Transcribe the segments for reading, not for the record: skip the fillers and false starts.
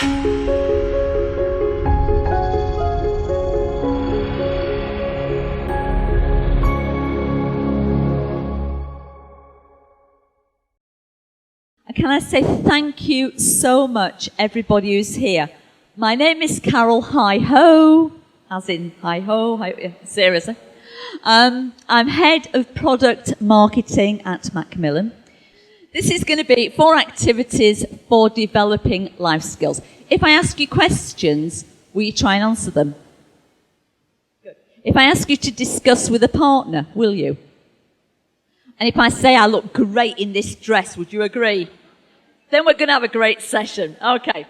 Can I say thank you so much, everybody who's here. My name is Carol Higho, as in Higho, seriously. I'm head of product marketing at Macmillan. This is going to be 4 activities for developing life skills. If I ask you questions, will you try and answer them? Good. If I ask you to discuss with a partner, will you? And if I say I look great in this dress, would you agree? Then we're going to have a great session. Okay.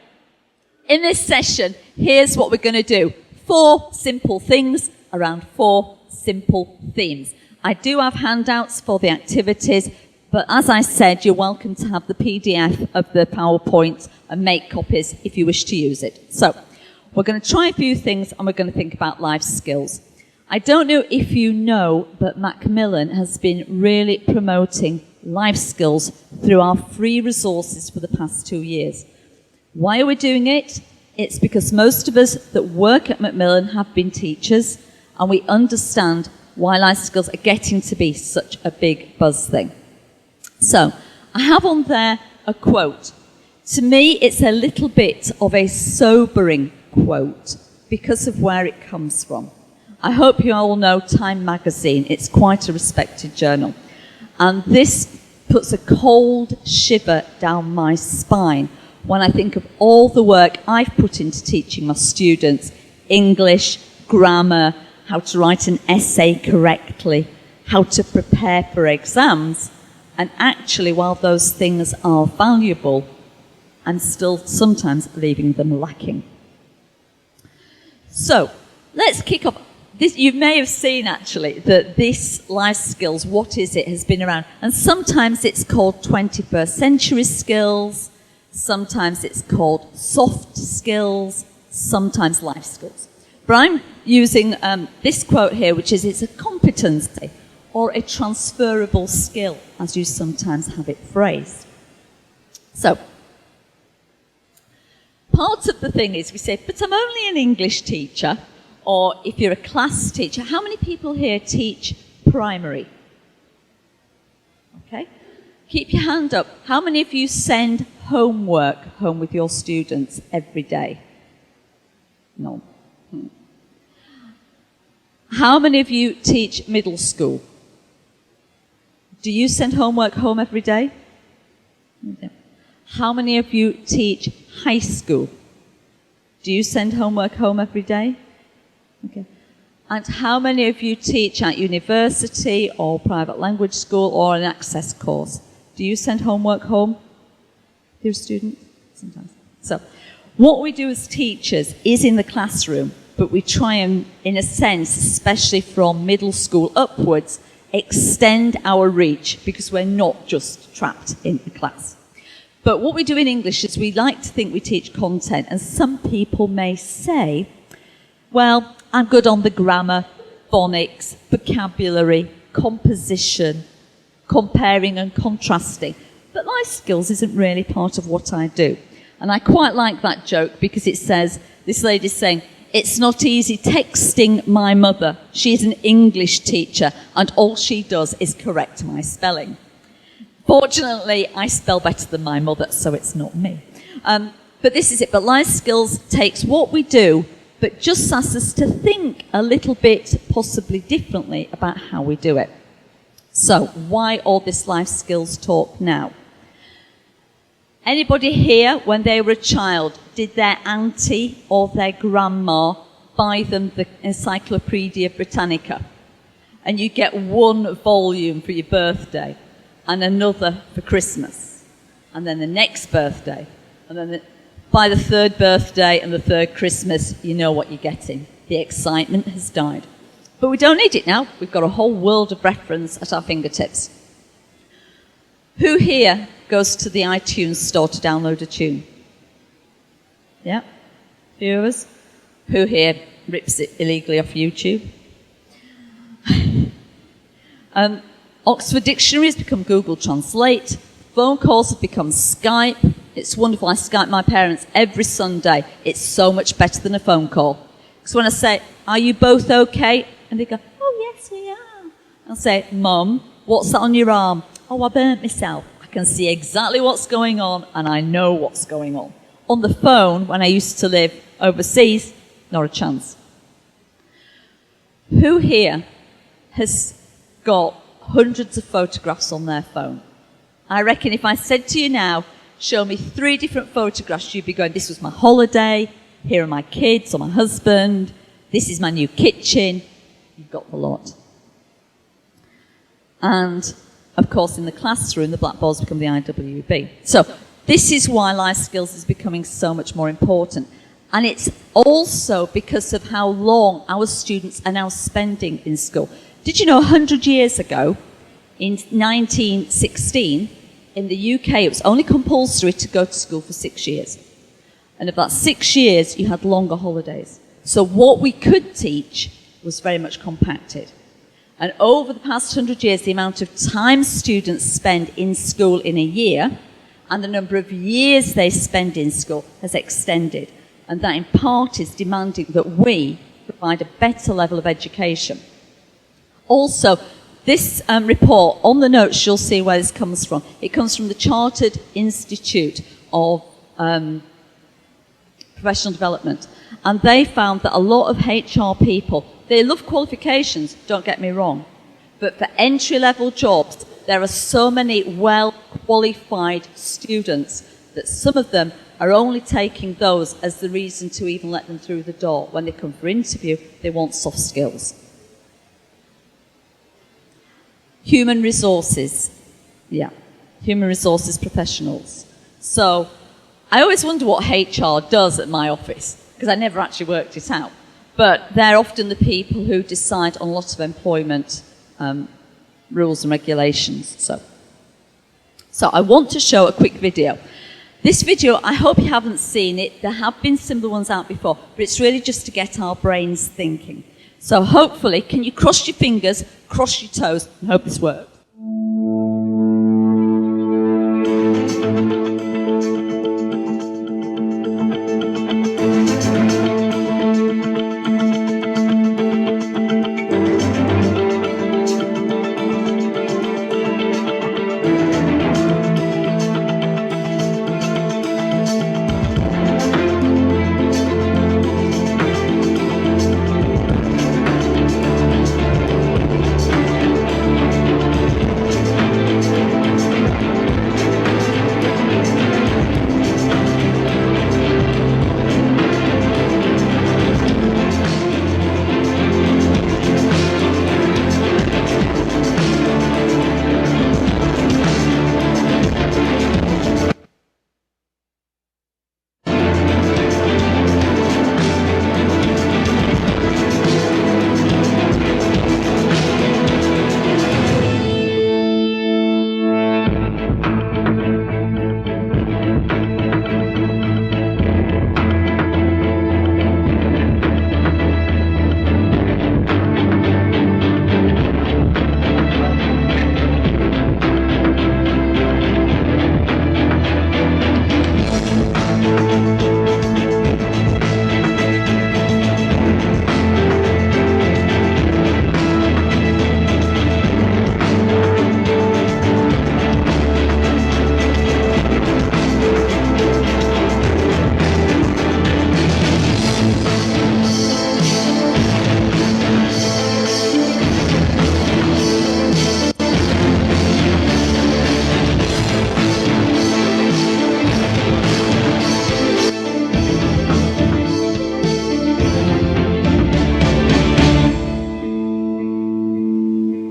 In this session, here's what we're going to do. 4 simple things around 4 simple themes. I do have handouts for the activities, but as I said, you're welcome to have the PDF of the PowerPoint and make copies if you wish to use it. So, we're going to try a few things and we're going to think about life skills. I don't know if you know, but Macmillan has been really promoting life skills through our free resources for the past 2 years. Why are we doing it? It's because most of us that work at Macmillan have been teachers, and we understand why life skills are getting to be such a big buzz thing. So, I have on there a quote. To me, it's a little bit of a sobering quote because of where it comes from. I hope you all know Time magazine. It's quite a respected journal. And this puts a cold shiver down my spine when I think of all the work I've put into teaching my students English, grammar, how to write an essay correctly, how to prepare for exams, and actually, while those things are valuable, I'm still sometimes leaving them lacking. So, let's kick off. You may have seen, actually, that this life skills, what is it, has been around. And sometimes it's called 21st century skills, sometimes it's called soft skills, sometimes life skills. But I'm using this quote here, which is, it's a competency or a transferable skill, as you sometimes have it phrased. So, part of the thing is we say, but I'm only an English teacher. Or if you're a class teacher, how many people here teach primary? Okay. Keep your hand up. How many of you send homework home with your students every day? No. How many of you teach middle school? Do you send homework home every day? No. How many of you teach high school? Do you send homework home every day? Okay. And how many of you teach at university or private language school or an access course? Do you send homework home? Your students? Sometimes. So, what we do as teachers is in the classroom, but we try and, in a sense, especially from middle school upwards, extend our reach because we're not just trapped in the class. But what we do in English is we like to think we teach content, and some people may say, well, I'm good on the grammar, phonics, vocabulary, composition, comparing and contrasting. But life skills isn't really part of what I do. And I quite like that joke because it says, this lady's saying, it's not easy texting my mother. She's an English teacher and all she does is correct my spelling. Fortunately, I spell better than my mother, so it's not me. But this is it. But life skills takes what we do, but just asks us to think a little bit, possibly differently, about how we do it. So, why all this life skills talk now? Anybody here, when they were a child, did their auntie or their grandma buy them the Encyclopedia Britannica? And you get 1 volume for your birthday, and another for Christmas, and then the next birthday, and then by the 3rd birthday and the 3rd Christmas, you know what you're getting. The excitement has died. But we don't need it now. We've got a whole world of reference at our fingertips. Who here goes to the iTunes store to download a tune? Yeah? A few of us? Who here rips it illegally off YouTube? Oxford Dictionary has become Google Translate. Phone calls have become Skype. It's wonderful. I Skype my parents every Sunday. It's so much better than a phone call. Because when I say, are you both okay? And they go, oh, yes, we are. I'll say, Mum, what's that on your arm? Oh, I burnt myself. I can see exactly what's going on, and I know what's going on. On the phone, when I used to live overseas, not a chance. Who here has got hundreds of photographs on their phone? I reckon if I said to you now, show me 3 different photographs, you'd be going, this was my holiday, here are my kids or my husband, this is my new kitchen. You've got the lot. And, of course, in the classroom, the blackboards become the IWB. So this is why life skills is becoming so much more important. And it's also because of how long our students are now spending in school. Did you know 100 years ago, in 1916, in the UK, it was only compulsory to go to school for 6 years. And of that 6 years, you had longer holidays. So what we could teach was very much compacted. And over the past 100 years, the amount of time students spend in school in a year and the number of years they spend in school has extended. And that in part is demanding that we provide a better level of education. Also, this report, on the notes you'll see where this comes from. It comes from the Chartered Institute of Professional Development. And they found that a lot of HR people, they love qualifications, don't get me wrong. But for entry-level jobs, there are so many well-qualified students that some of them are only taking those as the reason to even let them through the door. When they come for interview, they want soft skills. Human resources. Yeah, human resources professionals. So I always wonder what HR does at my office, because I never actually worked it out. But they're often the people who decide on a lot of employment rules and regulations. So I want to show a quick video. This video, I hope you haven't seen it. There have been similar ones out before, but it's really just to get our brains thinking. So hopefully, can you cross your fingers, cross your toes, and hope this works?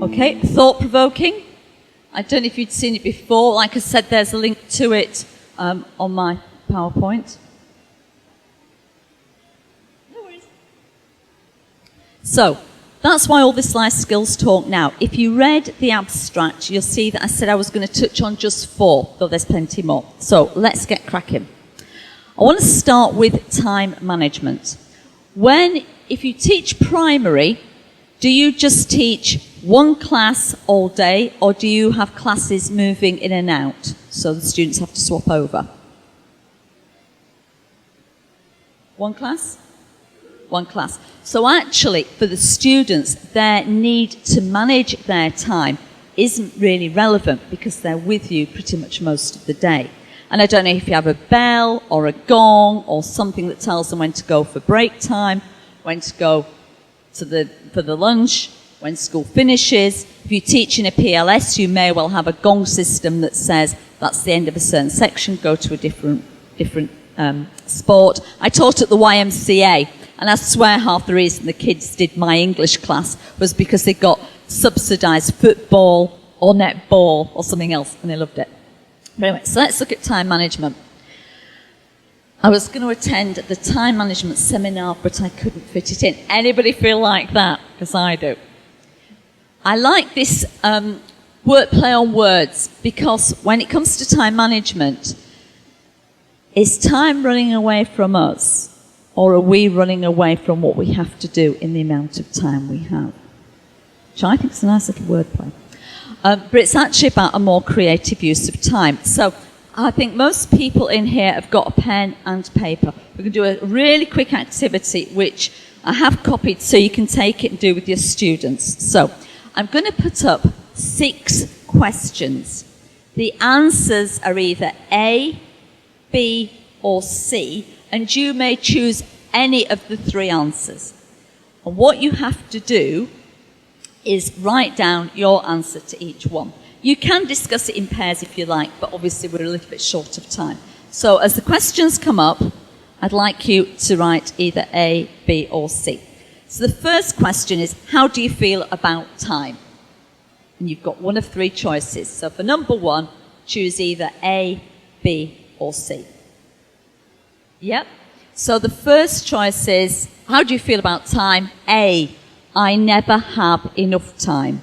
Okay, thought-provoking. I don't know if you'd seen it before. Like I said, there's a link to it on my PowerPoint. No worries. So, that's why all this life skills talk now. If you read the abstract, you'll see that I said I was going to touch on just 4, though there's plenty more. So, let's get cracking. I want to start with time management. If you teach primary, do you just teach one class all day, or do you have classes moving in and out, so the students have to swap over? One class? One class. So actually, for the students, their need to manage their time isn't really relevant because they're with you pretty much most of the day. And I don't know if you have a bell or a gong or something that tells them when to go for break time, when to go for the lunch, when school finishes. If you teach in a PLS, you may well have a gong system that says that's the end of a certain section, go to a different sport. I taught at the YMCA, and I swear half the reason the kids did my English class was because they got subsidised football or netball or something else, and they loved it. But anyway, so let's look at time management. I was going to attend the time management seminar, but I couldn't fit it in. Anybody feel like that? Because I do. I like this play on words, because when it comes to time management, is time running away from us, or are we running away from what we have to do in the amount of time we have? Which I think is a nice little wordplay. But it's actually about a more creative use of time. So I think most people in here have got a pen and paper. We're going to do a really quick activity, which I have copied so you can take it and do with your students. So I'm going to put up 6 questions. The answers are either A, B, or C, and you may choose any of the 3 answers. And what you have to do is write down your answer to each one. You can discuss it in pairs if you like, but obviously we're a little bit short of time. So as the questions come up, I'd like you to write either A, B, or C. So the first question is, how do you feel about time? And you've got one of 3 choices. So for number 1, choose either A, B, or C. Yep. So the first choice is, how do you feel about time? A, I never have enough time.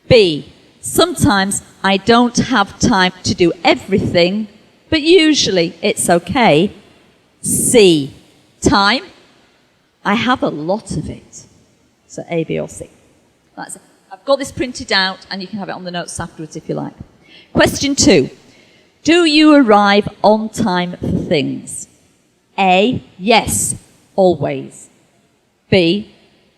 B, sometimes I don't have time to do everything, but usually it's okay. C, time, I have a lot of it. So A, B, or C. That's it. I've got this printed out, and you can have it on the notes afterwards if you like. Question 2. Do you arrive on time for things? A, yes, always. B,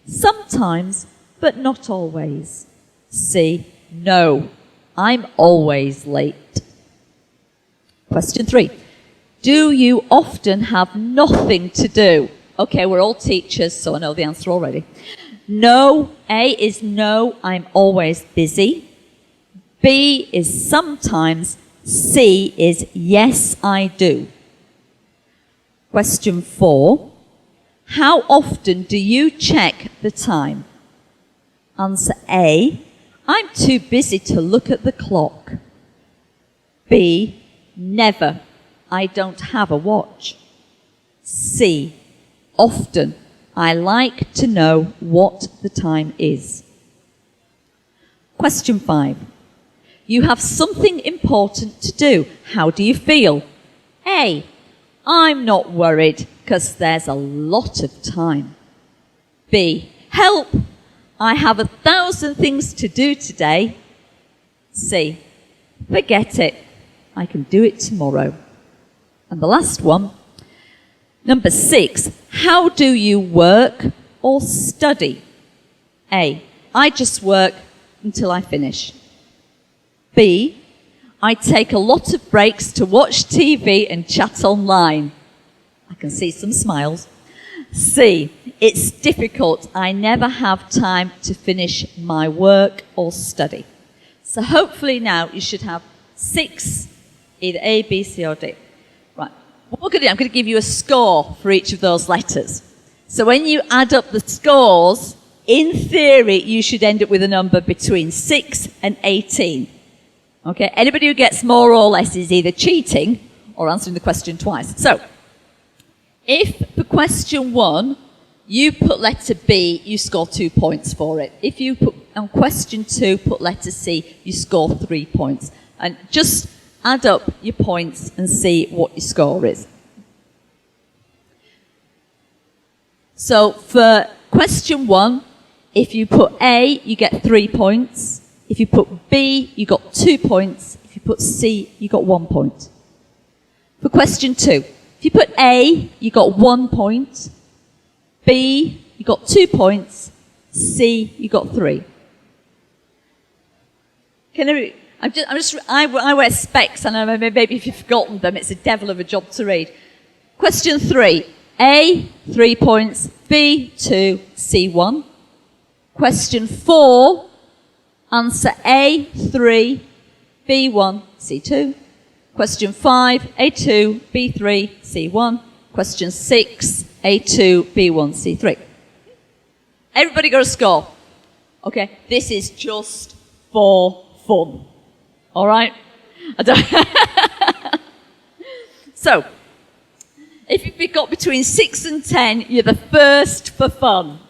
sometimes, but not always. C, no, I'm always late. Question 3. Do you often have nothing to do? Okay, we're all teachers, so I know the answer already. No, A is no, I'm always busy. B is sometimes. C is yes, I do. Question 4. How often do you check the time? Answer A, I'm too busy to look at the clock. B, never, I don't have a watch. C, often, I like to know what the time is. Question 5. You have something important to do. How do you feel? A, I'm not worried because there's a lot of time. B, help, I have 1,000 things to do today. C, forget it, I can do it tomorrow. And the last one, number 6, how do you work or study? A, I just work until I finish. B, I take a lot of breaks to watch TV and chat online. I can see some smiles. C, it's difficult. I never have time to finish my work or study. So hopefully now you should have 6, either A, B, C, or D. Right. What we're going to do, I'm going to give you a score for each of those letters. So when you add up the scores, in theory, you should end up with a number between 6 and 18. Okay, anybody who gets more or less is either cheating or answering the question twice. So, if for question 1, you put letter B, you score 2 points for it. If you put on question 2, put letter C, you score 3 points. And just add up your points and see what your score is. So, for question 1, if you put A, you get 3 points. If you put B, you got 2 points. If you put C, you got 1 point. For question 2, If you put A, you got 1 point. B, you got 2 points. C, you got 3. I wear specs, and maybe if you've forgotten them, it's a devil of a job to read. Question 3. A, 3 points. B, 2. C, 1. Question 4. Answer A, 3. B, 1. C, 2. Question 5. A, 2. B, 3. C, 1. Question 6. A, 2. B, 1. C, 3. Everybody got a score. Okay, this is just for fun. All right? So, if you've got between 6 and 10, you're the first for fun.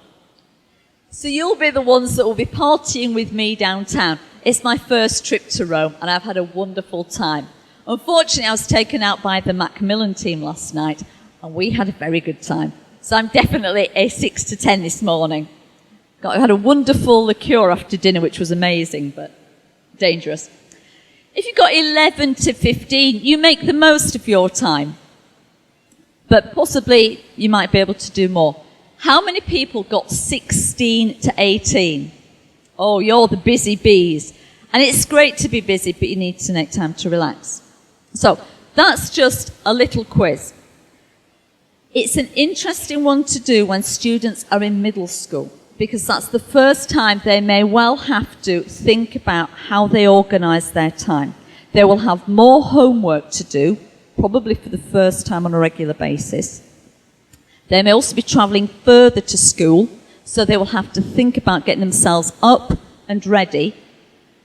So you'll be the ones that will be partying with me downtown. It's my first trip to Rome, and I've had a wonderful time. Unfortunately, I was taken out by the Macmillan team last night, and we had a very good time. So I'm definitely a 6 to 10 this morning. I had a wonderful liqueur after dinner, which was amazing, but dangerous. If you've got 11 to 15, you make the most of your time. But possibly you might be able to do more. How many people got 16 to 18? Oh, you're the busy bees. And it's great to be busy, but you need to make time to relax. So that's just a little quiz. It's an interesting one to do when students are in middle school, because that's the first time they may well have to think about how they organise their time. They will have more homework to do, probably for the first time on a regular basis. They may also be travelling further to school, so they will have to think about getting themselves up and ready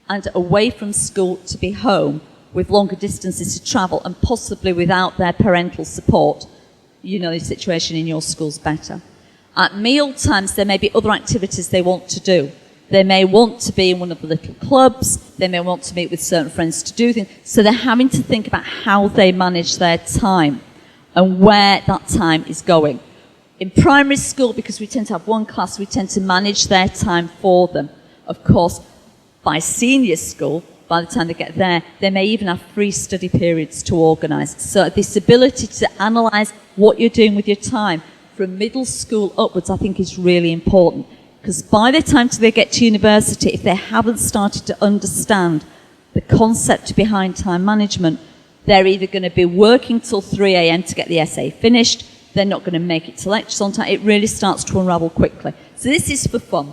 and away from school to be home with longer distances to travel and possibly without their parental support. You know the situation in your schools better. At meal times, there may be other activities they want to do. They may want to be in one of the little clubs. They may want to meet with certain friends to do things. So they're having to think about how they manage their time and where that time is going. In primary school, because we tend to have one class, we tend to manage their time for them. Of course, by senior school, by the time they get there, they may even have free study periods to organise. So this ability to analyse what you're doing with your time from middle school upwards, I think, is really important. Because by the time they get to university, if they haven't started to understand the concept behind time management, they're either going to be working till 3 a.m. to get the essay finished, they're not going to make it to lectures on time. It really starts to unravel quickly. So this is for fun.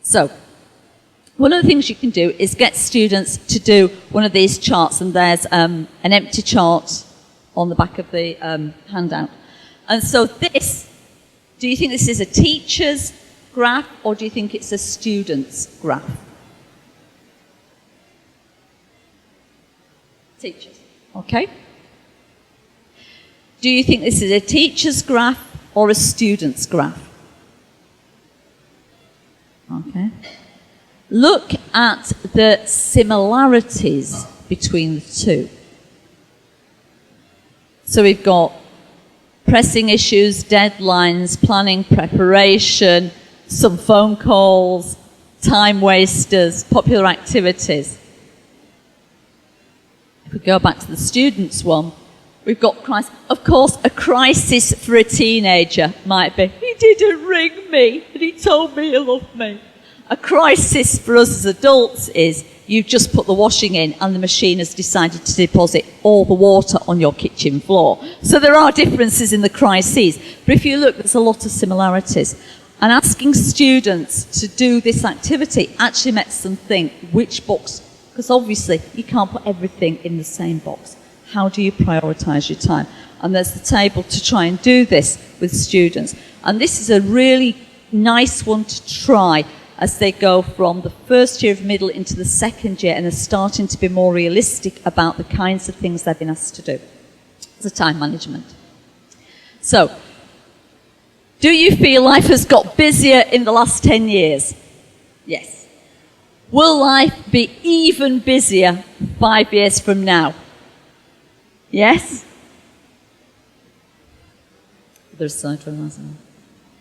So, one of the things you can do is get students to do one of these charts, and there's an empty chart on the back of the handout. And so this, do you think this is a teacher's graph, or do you think it's a student's graph? Teachers. Okay. Do you think this is a teacher's graph or a student's graph? Okay. Look at the similarities between the two. So we've got pressing issues, deadlines, planning, preparation, some phone calls, time wasters, popular activities. If we go back to the students one, we've got crisis. Of course, a crisis for a teenager might be, he didn't ring me and he told me he loved me. A crisis for us as adults is you've just put the washing in and the machine has decided to deposit all the water on your kitchen floor. So there are differences in the crises. But if you look, there's a lot of similarities. And asking students to do this activity actually makes them think which box, because obviously you can't put everything in the same box. How do you prioritise your time? And there's the table to try and do this with students. And this is a really nice one to try as they go from the first year of middle into the second year and are starting to be more realistic about the kinds of things they've been asked to do. It's a time management. So, do you feel life has got busier in the last 10 years? Yes. Will life be even busier 5 years from now? Yes? There's so much.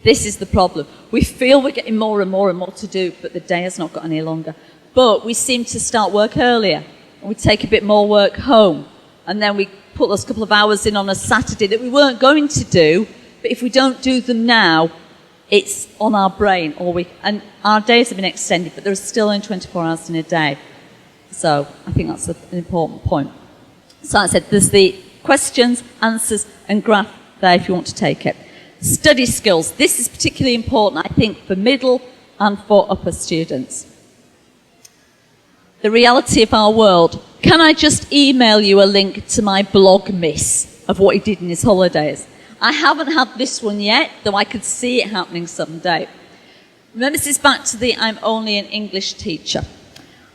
This is the problem. We feel we're getting more and more and more to do, but the day has not got any longer. But we seem to start work earlier, and we take a bit more work home, and then we put those couple of hours in on a Saturday that we weren't going to do, but if we don't do them now, it's on our brain all week. And our days have been extended, but there are still only 24 hours in a day. So I think that's an important point. So I said there's the questions, answers, and graph there if you want to take it. Study skills. This is particularly important, I think, for middle and for upper students. The reality of our world. Can I just email you a link to my blog miss of what he did in his holidays? I haven't had this one yet, though I could see it happening someday. Remember, this is back to the I'm only an English teacher.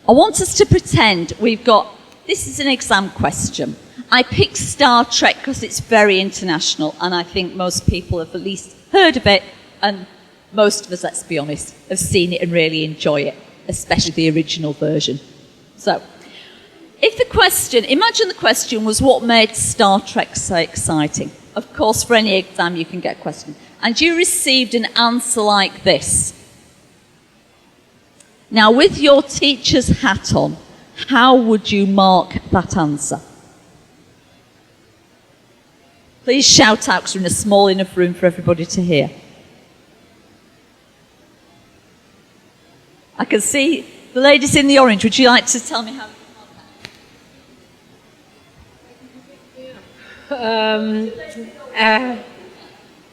I want us to pretend we've got, this is an exam question. I picked Star Trek because it's very international, and I think most people have at least heard of it, and most of us, let's be honest, have seen it and really enjoy it, especially the original version. So, if the question, imagine the question was what made Star Trek so exciting? Of course, for any exam you can get a question. And you received an answer like this. Now, with your teacher's hat on, how would you mark that answer? Please shout out because we're in a small enough room for everybody to hear. I can see the ladies in the orange. Would you like to tell me how?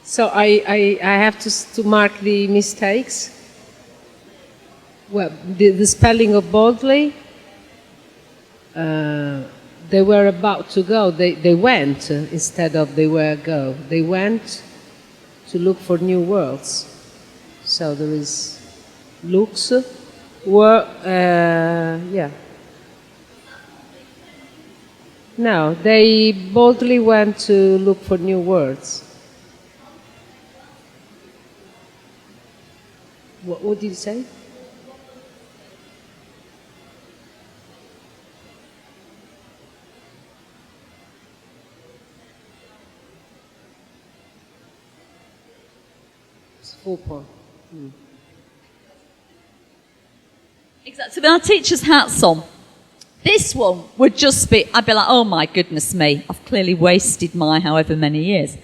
So I have to mark the mistakes. Well, the spelling of boldly. They were about to go. They went instead of they were go. They went to look for new worlds. So there is looks were yeah. No, they boldly went to look for new words. What did you say? It's 4 point. Exactly. So with our teacher's hats on, this one would just be, I'd be like, oh my goodness me, I've clearly wasted my however many years.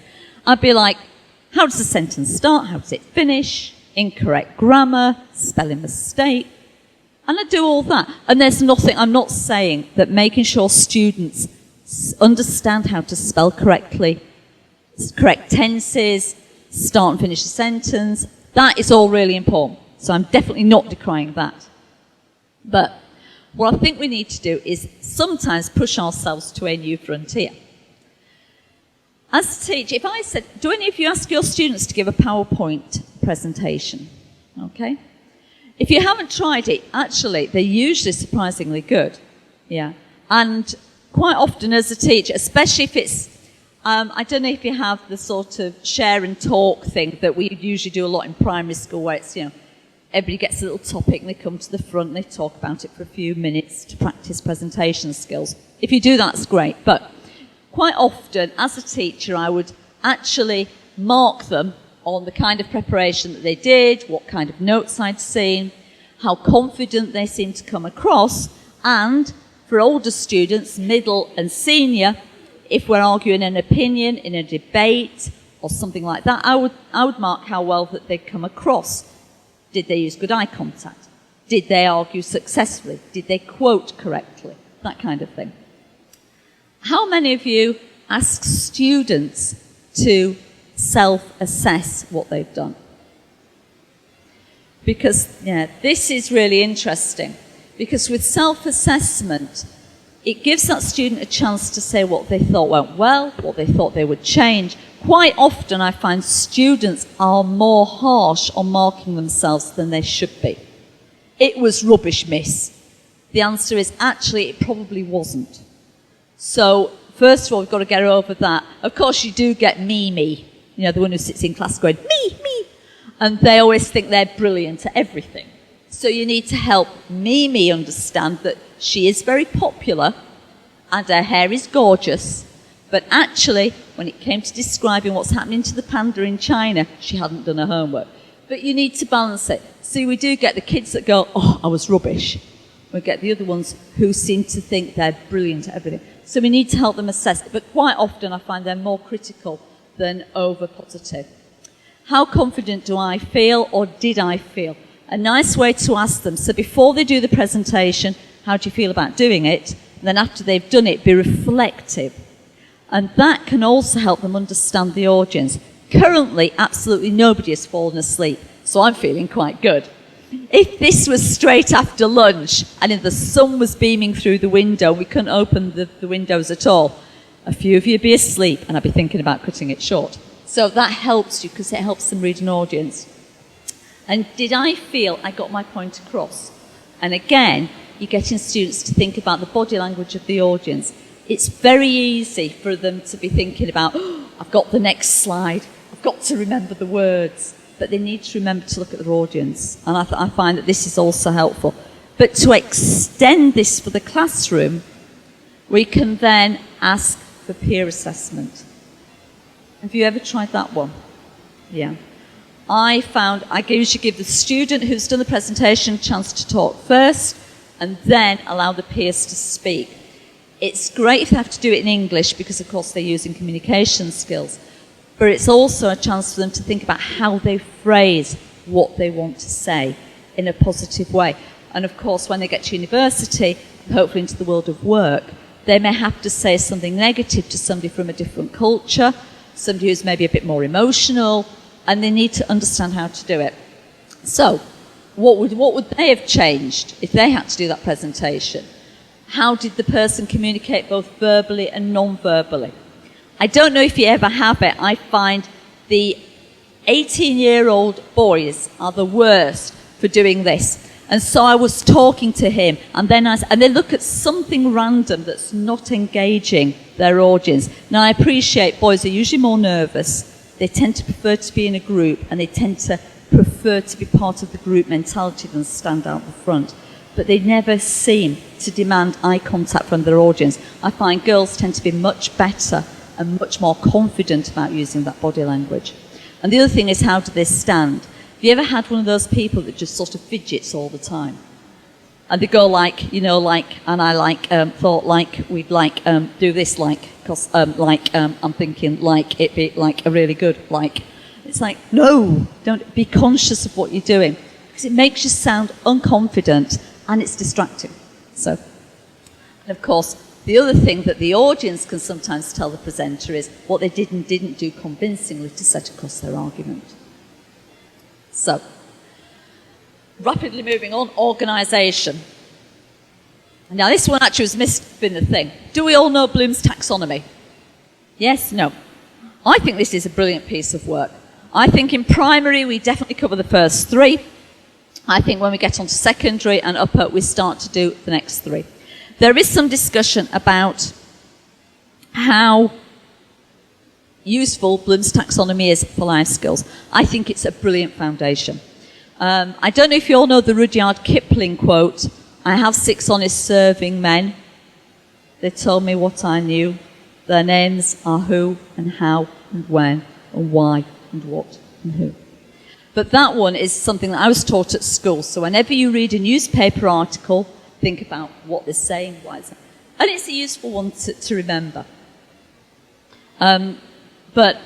I'd be like, how does the sentence start? How does it finish? Incorrect grammar, spelling mistake. And I do all that. And there's nothing, I'm not saying that making sure students understand how to spell correctly, correct tenses, start and finish a sentence, that is all really important. So I'm definitely not decrying that. But what I think we need to do is sometimes push ourselves to a new frontier. As a teacher, if I said, do any of you ask your students to give a PowerPoint presentation? Okay? If you haven't tried it, actually, they're usually surprisingly good. Yeah. And quite often as a teacher, especially if it's, I don't know if you have the sort of share and talk thing that we usually do a lot in primary school where it's, you know, everybody gets a little topic and they come to the front and they talk about it for a few minutes to practice presentation skills. If you do, that's great. But quite often, as a teacher, I would actually mark them on the kind of preparation that they did, what kind of notes I'd seen, how confident they seemed to come across, and for older students, middle and senior, if we're arguing an opinion in a debate or something like that, I would mark how well that they'd come across. Did they use good eye contact? Did they argue successfully? Did they quote correctly? That kind of thing. How many of you ask students to self-assess what they've done? Because, yeah, this is really interesting. Because with self-assessment, it gives that student a chance to say what they thought went well, what they thought they would change. Quite often I find students are more harsh on marking themselves than they should be. It was rubbish, miss. The answer is actually it probably wasn't. So first of all, we've got to get over that. Of course you do get me, you know, the one who sits in class going, me. And they always think they're brilliant at everything. So you need to help Mimi understand that she is very popular and her hair is gorgeous, but actually, when it came to describing what's happening to the panda in China, she hadn't done her homework. But you need to balance it. See, we do get the kids that go, oh, I was rubbish. We get the other ones who seem to think they're brilliant at everything. So we need to help them assess it. But quite often I find they're more critical than over-positive. How confident do I feel, or did I feel? A nice way to ask them. So before they do the presentation, how do you feel about doing it? And then after they've done it, be reflective. And that can also help them understand the audience. Currently, absolutely nobody has fallen asleep, so I'm feeling quite good. If this was straight after lunch and if the sun was beaming through the window, we couldn't open the windows at all, a few of you would be asleep and I'd be thinking about cutting it short. So that helps you because it helps them read an audience. And did I feel I got my point across? And again, you're getting students to think about the body language of the audience. It's very easy for them to be thinking about, oh, I've got the next slide, I've got to remember the words. But they need to remember to look at their audience. And I find that this is also helpful. But to extend this for the classroom, we can then ask for peer assessment. Have you ever tried that one? Yeah. I found I usually give the student who's done the presentation a chance to talk first and then allow the peers to speak. It's great if they have to do it in English because, of course, they're using communication skills. But it's also a chance for them to think about how they phrase what they want to say in a positive way. And of course, when they get to university, hopefully into the world of work, they may have to say something negative to somebody from a different culture, somebody who's maybe a bit more emotional, and they need to understand how to do it. So, what would they have changed if they had to do that presentation? How did the person communicate both verbally and non-verbally? I don't know if you ever have it. I find the 18-year-old boys are the worst for doing this. And so I was talking to him, and then they look at something random that's not engaging their audience. Now, I appreciate boys are usually more nervous. They tend to prefer to be in a group, and they tend to prefer to be part of the group mentality than stand out the front. But they never seem to demand eye contact from their audience. I find girls tend to be much better and much more confident about using that body language. And the other thing is, how do they stand? Have you ever had one of those people that just sort of fidgets all the time? And they go like, you know, like, and I like, thought like, we'd like, do this like, because I'm thinking like, it be like a really good like. It's like, no, don't be conscious of what you're doing. Because it makes you sound unconfident and it's distracting. So, and of course, the other thing that the audience can sometimes tell the presenter is what they did and didn't do convincingly to set across their argument. So, rapidly moving on, organisation. Now this one actually was missed in the thing. Do we all know Bloom's taxonomy? Yes? No? I think this is a brilliant piece of work. I think in primary we definitely cover the first three. I think when we get on to secondary and upper we start to do the next three. There is some discussion about how useful Bloom's taxonomy is for life skills. I think it's a brilliant foundation. I don't know if you all know the Rudyard Kipling quote, I have 6 honest serving men. They told me what I knew. Their names are who and how and when and why and what and who. But that one is something that I was taught at school. So whenever you read a newspaper article, think about what they're saying, why it's, and it's a useful one to remember. But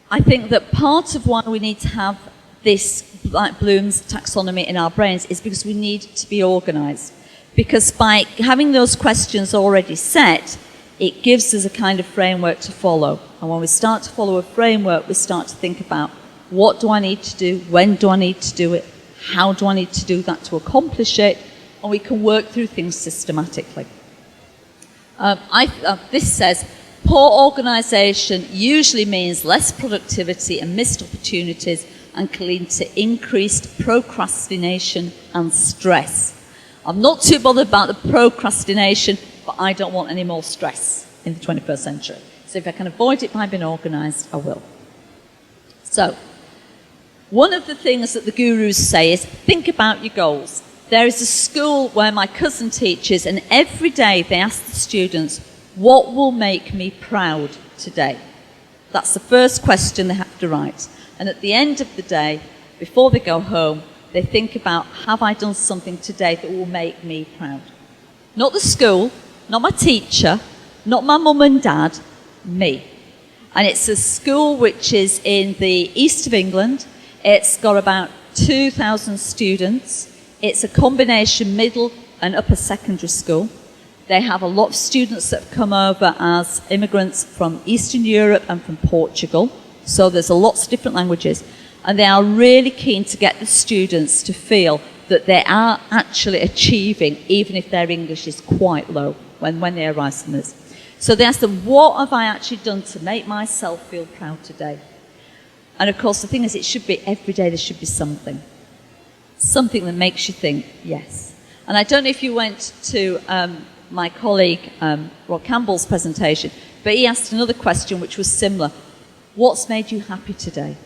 I think that part of why we need to have this, like Bloom's taxonomy in our brains, is because we need to be organised. Because by having those questions already set, it gives us a kind of framework to follow. And when we start to follow a framework, we start to think about what do I need to do, when do I need to do it, how do I need to do that to accomplish it, and we can work through things systematically. This says, poor organisation usually means less productivity and missed opportunities and can lead to increased procrastination and stress. I'm not too bothered about the procrastination, but I don't want any more stress in the 21st century. So if I can avoid it by being organised, I will. So, one of the things that the gurus say is, think about your goals. There is a school where my cousin teaches, and every day they ask the students, what will make me proud today? That's the first question they have to write. And at the end of the day, before they go home, they think about, have I done something today that will make me proud? Not the school, not my teacher, not my mum and dad, me. And it's a school which is in the east of England. It's got about 2,000 students. It's a combination middle and upper secondary school. They have a lot of students that have come over as immigrants from Eastern Europe and from Portugal. So there's lots of different languages. And they are really keen to get the students to feel that they are actually achieving, even if their English is quite low when they arrive somewhere. So they ask them, what have I actually done to make myself feel proud today? And of course, the thing is, it should be every day there should be something. Something that makes you think, yes. And I don't know if you went to my colleague Rod Campbell's presentation, but he asked another question which was similar. What's made you happy today?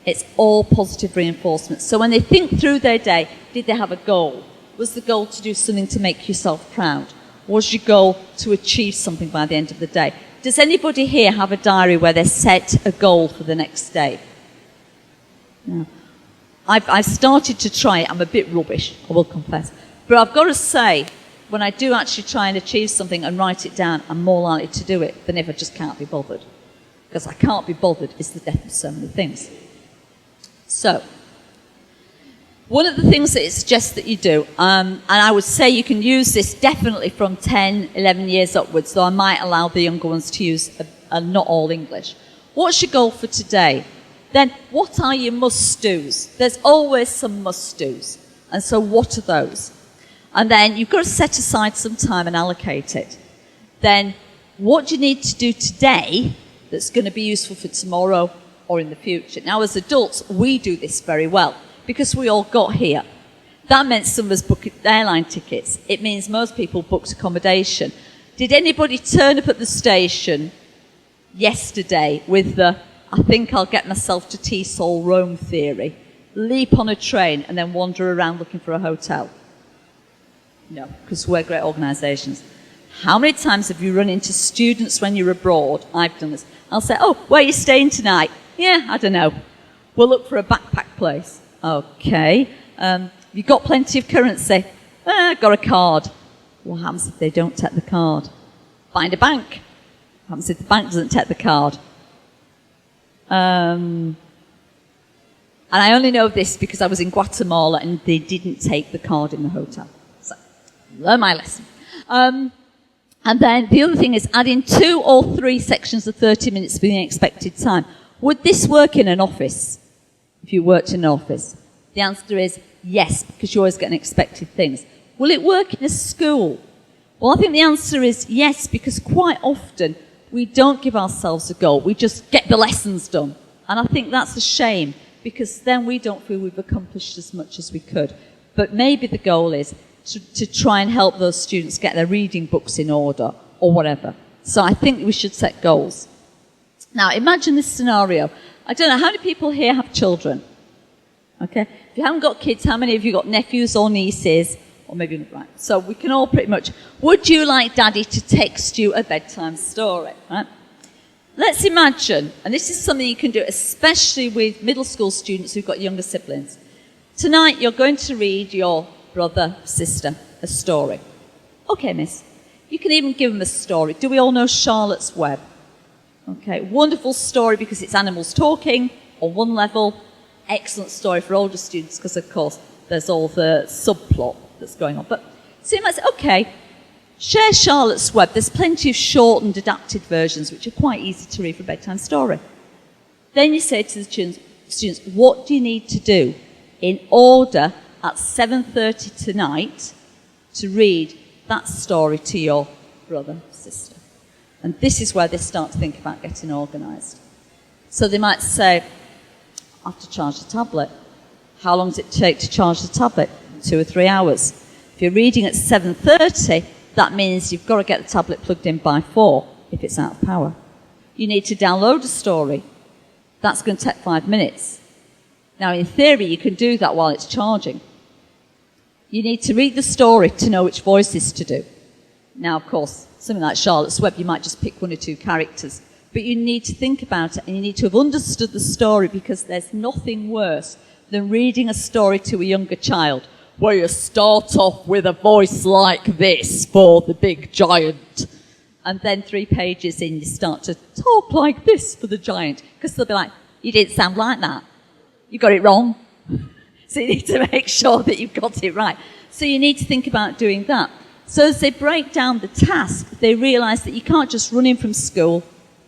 It's all positive reinforcement. So when they think through their day, did they have a goal? Was the goal to do something to make yourself proud? Was your goal to achieve something by the end of the day? Does anybody here have a diary where they set a goal for the next day? No. I've started to try it. I'm a bit rubbish, I will confess. But I've got to say, when I do actually try and achieve something and write it down, I'm more likely to do it than if I just can't be bothered. Because I can't be bothered is the death of so many things. So, one of the things that it suggests that you do, and I would say you can use this definitely from 10, 11 years upwards, though I might allow the younger ones to use not all English. What's your goal for today? Then, what are your must-dos? There's always some must-dos. And so, what are those? And then, you've got to set aside some time and allocate it. Then, what do you need to do today that's going to be useful for tomorrow or in the future? Now, as adults, we do this very well because we all got here. That meant some of us booked airline tickets. It means most people booked accommodation. Did anybody turn up at the station yesterday with the, I think I'll get myself to Tesol, Rome theory, leap on a train and then wander around looking for a hotel? No, because we're great organisations. How many times have you run into students when you're abroad? I've done this. I'll say, oh, where are you staying tonight? Yeah, I don't know. We'll look for a backpack place. Okay. You've got plenty of currency. Got a card. What happens if they don't take the card? Find a bank. What happens if the bank doesn't take the card? And I only know this because I was in Guatemala and they didn't take the card in the hotel. So, learn my lesson. And then the other thing is adding 2 or 3 sections of 30 minutes for the expected time. Would this work in an office, if you worked in an office? The answer is yes, because you always get unexpected things. Will it work in a school? Well, I think the answer is yes, because quite often we don't give ourselves a goal. We just get the lessons done. And I think that's a shame, because then we don't feel we've accomplished as much as we could. But maybe the goal is to try and help those students get their reading books in order or whatever. So I think we should set goals. Now, imagine this scenario. I don't know, how many people here have children? Okay? If you haven't got kids, how many of you got nephews or nieces? Or maybe not, right? So we can all pretty much... Would you like Daddy to text you a bedtime story? Right? Let's imagine, and this is something you can do, especially with middle school students who've got younger siblings. Tonight, you're going to read your brother, sister, a story. Okay, miss. You can even give them a story. Do we all know Charlotte's Web? Okay, wonderful story because it's animals talking on one level. Excellent story for older students because, of course, there's all the subplot that's going on. But so you might say, okay, share Charlotte's Web. There's plenty of short and adapted versions which are quite easy to read for a bedtime story. Then you say to the students, what do you need to do in order at 7:30 tonight to read that story to your brother, sister? And this is where they start to think about getting organised. So they might say, I have to charge the tablet. How long does it take to charge the tablet? 2 or 3 hours. If you're reading at 7:30, that means you've got to get the tablet plugged in by 4 if it's out of power. You need to download a story. That's going to take 5 minutes. Now, in theory, you can do that while it's charging. You need to read the story to know which voices to do. Now, of course, something like Charlotte's Web, you might just pick 1 or 2 characters. But you need to think about it and you need to have understood the story because there's nothing worse than reading a story to a younger child where you start off with a voice like this for the big giant. And then 3 pages in, you start to talk like this for the giant. Because they'll be like, you didn't sound like that. You got it wrong. So you need to make sure that you've got it right. So you need to think about doing that. So as they break down the task, they realise that you can't just run in from school,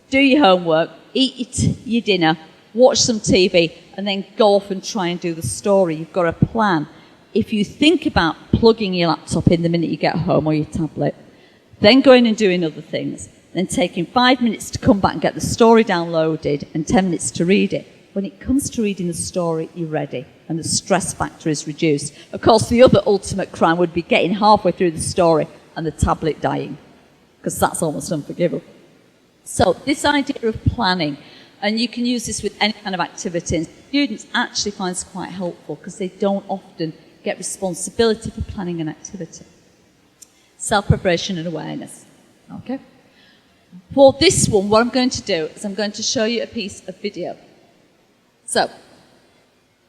do your homework, eat your dinner, watch some TV, and then go off and try and do the story. You've got a plan. If you think about plugging your laptop in the minute you get home or your tablet, then going and doing other things, then taking 5 minutes to come back and get the story downloaded and 10 minutes to read it, when it comes to reading the story, you're ready, and the stress factor is reduced. Of course, the other ultimate crime would be getting halfway through the story and the tablet dying, because that's almost unforgivable. So this idea of planning, and you can use this with any kind of activity, and students actually find this quite helpful because they don't often get responsibility for planning an activity. Self-preparation and awareness. Okay? For this one, what I'm going to do is I'm going to show you a piece of video. So,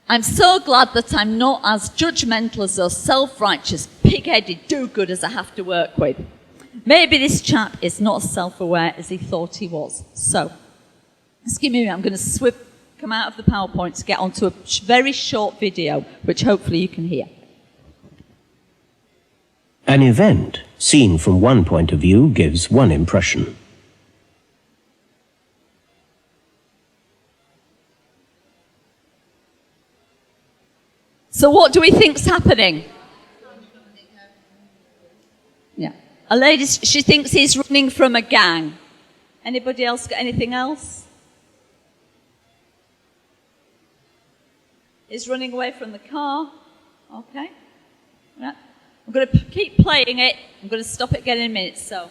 I'm so glad that I'm not as judgmental as those self-righteous, pig-headed do-gooders I have to work with. Maybe this chap is not as self-aware as he thought he was. So, excuse me, I'm going to come out of the PowerPoint to get onto a very short video, which hopefully you can hear. An event, seen from one point of view, gives one impression. So what do we think's happening? Yeah. A lady, she thinks he's running from a gang. Anybody else got anything else? He's running away from the car. Okay. Yeah. I'm going to keep playing it. I'm going to stop it again in a minute, so.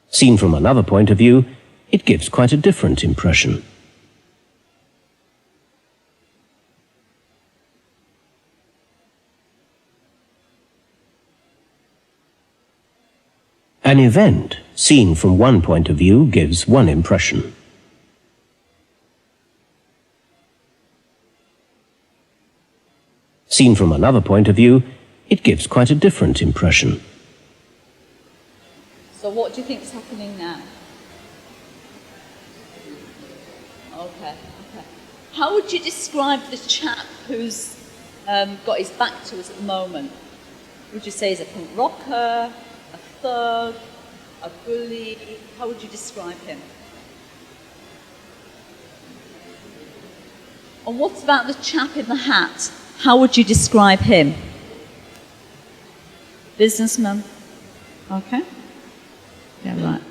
Seen from another point of view, it gives quite a different impression. An event, seen from one point of view, gives one impression. Seen from another point of view, it gives quite a different impression. So what do you think is happening now? Okay. How would you describe the chap who's got his back to us at the moment? Would you say he's a punk rocker, a thug, a bully? How would you describe him? And what about the chap in the hat? How would you describe him? Businessman? Okay. Yeah, right.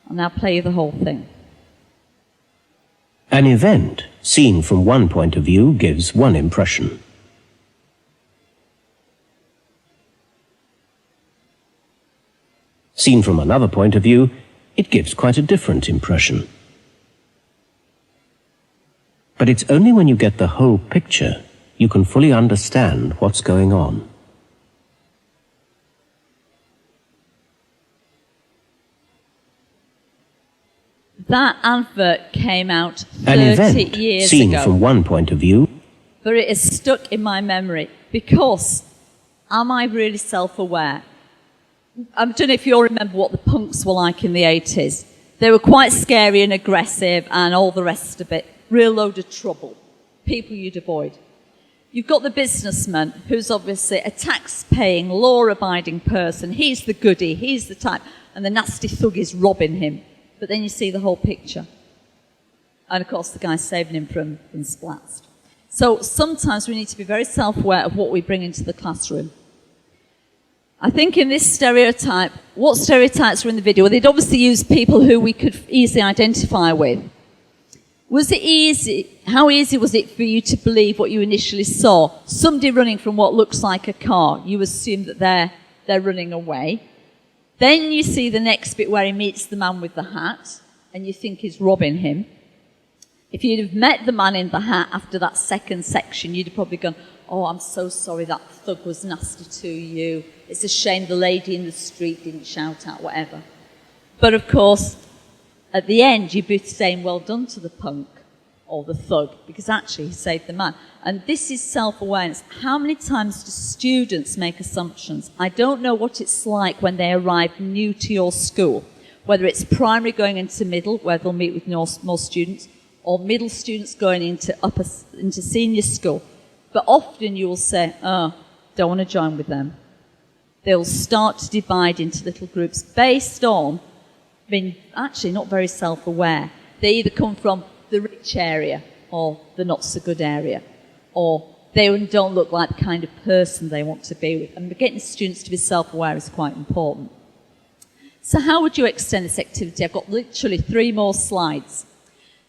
I'll now play you the whole thing. An event, seen from one point of view, gives one impression. Seen from another point of view, it gives quite a different impression. But it's only when you get the whole picture you can fully understand what's going on. That advert came out 30 An event, years seen ago. from one point of view, But it is stuck in my memory because am I really self-aware? I don't know if you all remember what the punks were like in the 80s. They were quite scary and aggressive and all the rest of it. Real load of trouble. People you'd avoid. You've got the businessman who's obviously a tax-paying, law-abiding person. He's the goodie, he's the type, and the nasty thug is robbing him. But then you see the whole picture. And of course the guy's saving him from being splattered. So sometimes we need to be very self-aware of what we bring into the classroom. I think in this stereotype, what stereotypes were in the video? Well, they'd obviously use people who we could easily identify with. Was it easy? How easy was it for you to believe what you initially saw? Somebody running from what looks like a car. You assume that they're running away. Then you see the next bit where he meets the man with the hat, and you think he's robbing him. If you'd have met the man in the hat after that second section, you'd have probably gone, oh, I'm so sorry that thug was nasty to you. It's a shame the lady in the street didn't shout out, whatever. But of course, at the end, you'd be saying, well done to the punk or the thug, because actually he saved the man. And this is self-awareness. How many times do students make assumptions? I don't know what it's like when they arrive new to your school, whether it's primary going into middle, where they'll meet with more students, or middle students going into senior school. But often you will say, oh, don't want to join with them. They'll start to divide into little groups based on being actually not very self-aware. They either come from the rich area or the not-so-good area, or they don't look like the kind of person they want to be with. And getting students to be self-aware is quite important. So how would you extend this activity? I've got literally 3 more slides.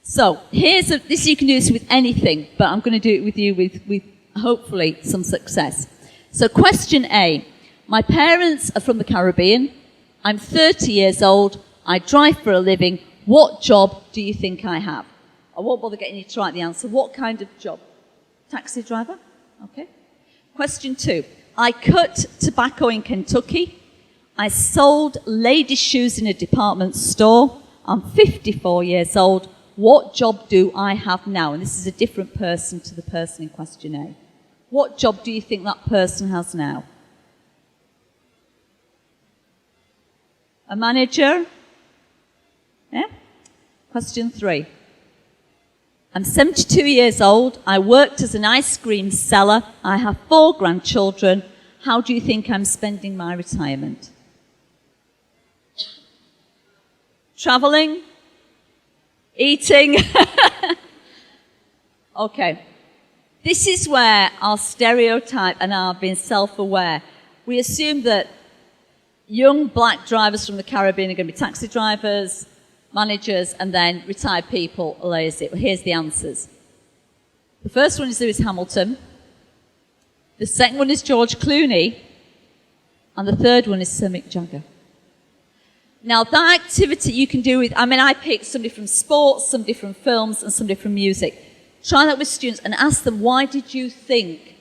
So this you can do this with anything, but I'm going to do it with you with hopefully some success. So question A. My parents are from the Caribbean. I'm 30 years old. I drive for a living. What job do you think I have? I won't bother getting you to write the answer. What kind of job? Taxi driver? Okay. Question 2. I cut tobacco in Kentucky. I sold ladies' shoes in a department store. I'm 54 years old. What job do I have now? And this is a different person to the person in question A. What job do you think that person has now? A manager? Yeah? Question 3. I'm 72 years old. I worked as an ice cream seller. I have 4 grandchildren. How do you think I'm spending my retirement? Traveling? Eating? Okay. This is where our stereotype and our being self-aware. We assume that young black drivers from the Caribbean are going to be taxi drivers, managers, and then retired people are lazy. Well, here's the answers. The first one is Lewis Hamilton. The second one is George Clooney. And the third one is Sir Mick Jagger. Now, that activity you can do with, I picked somebody from sports, somebody from films, and somebody from music. Try that with students and ask them, why did you think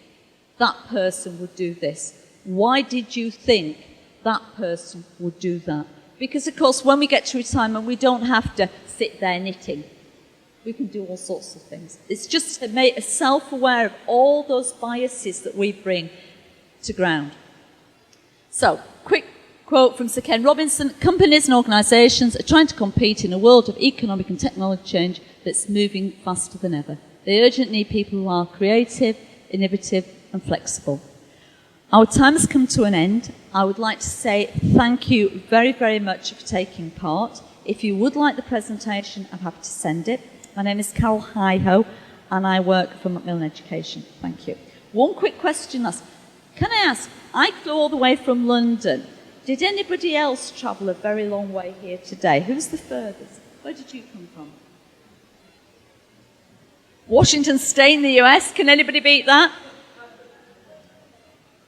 that person would do this? Why did you think that person would do that? Because, of course, when we get to retirement, we don't have to sit there knitting. We can do all sorts of things. It's just to make us self-aware of all those biases that we bring to ground. So, quick quote from Sir Ken Robinson. Companies and organisations are trying to compete in a world of economic and technology change that's moving faster than ever. They urgently need people who are creative, innovative and flexible. Our time has come to an end. I would like to say thank you very, very much for taking part. If you would like the presentation, I'm happy to send it. My name is Carol Higho and I work for Macmillan Education. Thank you. One quick question last. Can I ask, I flew all the way from London. Did anybody else travel a very long way here today? Who's the furthest? Where did you come from? Washington State in the US. Can anybody beat that?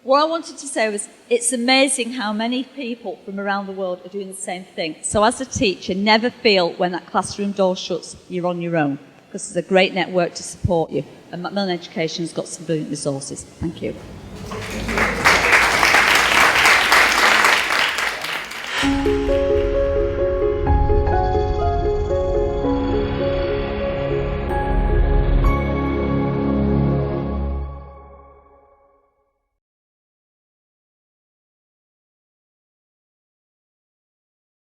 What I wanted to say was, it's amazing how many people from around the world are doing the same thing. So as a teacher, never feel when that classroom door shuts, you're on your own, because there's a great network to support you. And Macmillan Education has got some brilliant resources. Thank you.